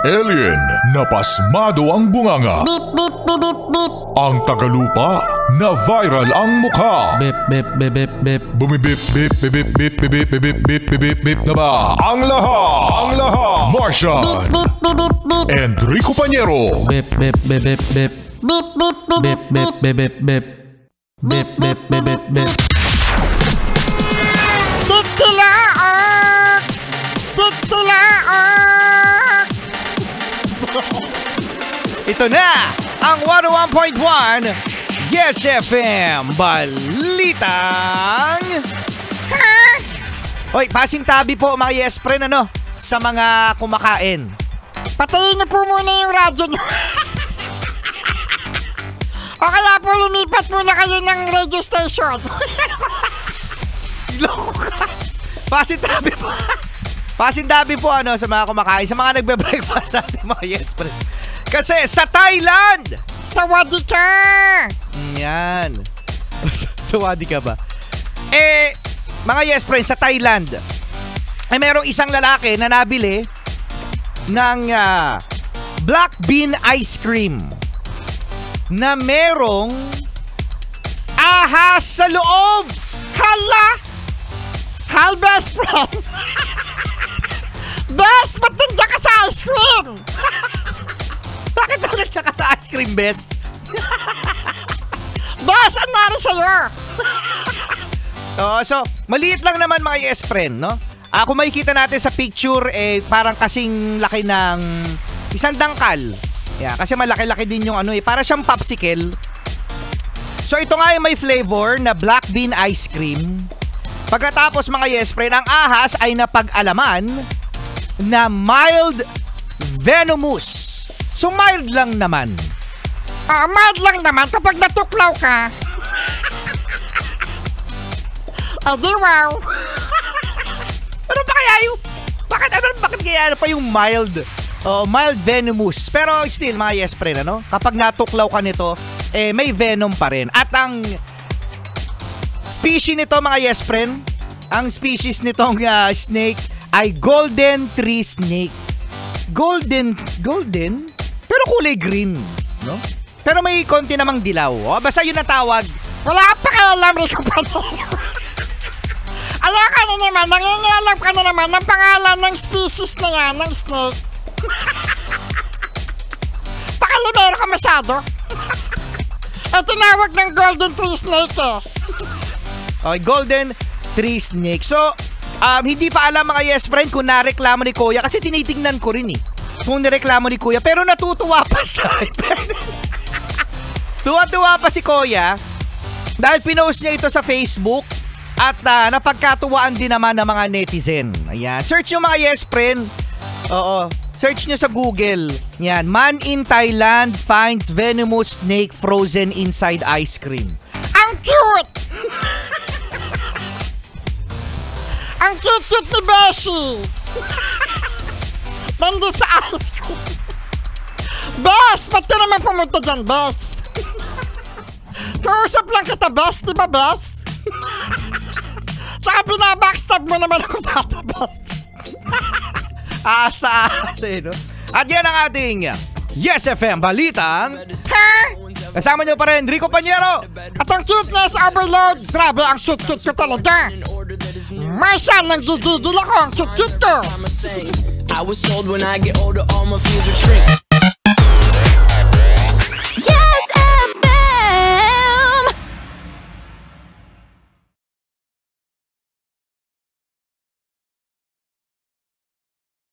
Alien na pasmado ang bunganga. Beep, beep, beep, beep, beep. Ang tagalupa na viral ang mukha. Bip, bip, bip, bip, bip. Bumibip, bip, bip, bip, bip, bip, bip, bip, bip, bip, bip na ba? Ang lahat. Martian. Beep, beep, beep, beep, beep. Enrico Pañero. Bip, bip, bip, bip, bip. Beep, beep, beep, Bip, beep, bip, bip, bip, bip. Bip, bip, bip, bip, bip. Titilaok! Titilaok! Ito na ang 101.1 Yes FM Balitang Hoy, pasintabi po mga Yes Friend sa mga kumakain. Patayin niyo po muna yung radyo niyo. O kaya po lumipat muna kayo ng radio station. Loko ka. Pasintabi po sa mga kumakain, sa mga nagbe-breakfast natin mga Yes Friend. Kasi sa Thailand, Sawadee ka! yan. Sawadi ka ba? Mga Yes Friend, sa Thailand, ay merong isang lalaki na nabili ng black bean ice cream na merong ahas sa loob. Hala! Hi, best friend! Best, ba't nandiyan ka sa ice cream? Bakit naman siya ka sa ice cream, Bes? Best, ano nangyari sa'yo? So, maliit lang naman mga Yes Friend, no? Kung makikita natin sa picture, parang kasing laki ng isang dangkal. Yeah, kasi malaki-laki din yung para siyang popsicle. So, ito nga yung may flavor na black bean ice cream. Pagkatapos mga Yes Friend, ang ahas ay napag-alaman na mild venomous. So, mild lang naman. Mild lang naman kapag natuklaw ka. Di wow. Ano pa kaya yung... Bakit kaya pa yung mild? Mild venomous. Pero still, mga Yes Friend, kapag natuklaw ka nito, may venom pa rin. At ang species nito, mga Yes Friend, ang species nitong snake ay golden tree snake. Golden? Pero kulay green, no? Pero may konti namang dilaw. Basta yun ang tawag. Wala pa kaya alam, Rico Pañero. Alam ka na naman, nangingialam ka na naman ng pangalan ng species na yan, ng snake. Pakalibero ka masyado. Tinawag ng golden tree snake Okay, golden tree snake. So, hindi pa alam mga Yes Friend kung nareklamo ni Kuya kasi tinitingnan ko rin kung nireklamo ni Kuya. Pero natutuwa pa siya. Tuwa-tuwa pa si Kuya dahil pinost niya ito sa Facebook at napagkatuwaan din naman ng mga netizen. Ayan. Search nyo mga Yes Friend. Oo. Search nyo sa Google. Yan. Man in Thailand finds venomous snake frozen inside ice cream. Ang cute! Ang cute ni Beshi. Nandun sa ice cream. Bes, ba't ka naman pumunta dyan, Bes? Kausap lang kita, Bes, di ba, Bes? Tsaka binabackstab mo naman ako dati, Bes. Asa, no? At yan ang ating Yes FM Balitang Kasama nyo pa rin, Rico Pañero. At ang cuteness overload. Grabe, ang cute-cute ko talaga. Martian, nang gigigil ako. Ang cute-cute ko. I was told when I get older all my fears would shrink.